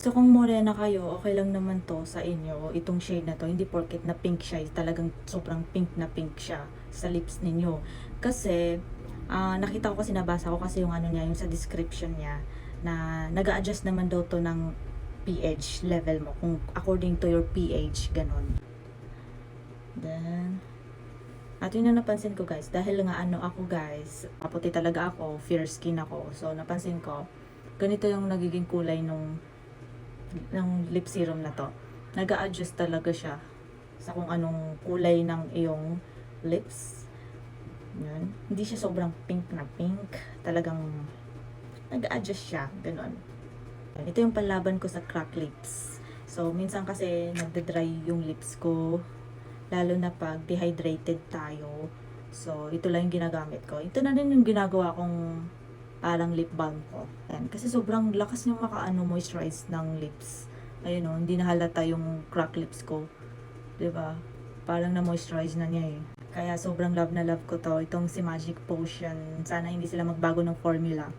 So kung morena kayo, okay lang naman 'to sa inyo, itong shade na 'to. Hindi porket na pink siya, talagang sobrang pink na pink siya sa lips ninyo. Kasi, nakita ko kasi nabasa ko kasi yung ano niya, yung sa description niya na nag-a-adjust naman daw 'to ng pH level mo, kung according to your pH, gano'n. Then, at yun na napansin ko guys, dahil nga ano ako guys, maputi talaga ako, fair skin ako. So napansin ko, ganito yung nagiging kulay ng lip serum na to. Nag-a-adjust talaga siya sa kung anong kulay ng iyong lips. Yan. Hindi siya sobrang pink na pink. Talagang nag-a-adjust siya. Ganon. Ito yung panlaban ko sa crack lips. So, minsan kasi nagda-dry yung lips ko. Lalo na pag dehydrated tayo. So, ito lang yung ginagamit ko. Ito na rin yung ginagawa kong parang lip balm ko. Ayan. Kasi sobrang lakas niyang moisturize ng lips. Ayun o, hindi nahalata yung crack lips ko. 'Di ba? Parang na-moisturize na niya eh. Kaya sobrang love na love ko to. Itong si Magic Potion. Sana hindi sila magbago ng formula.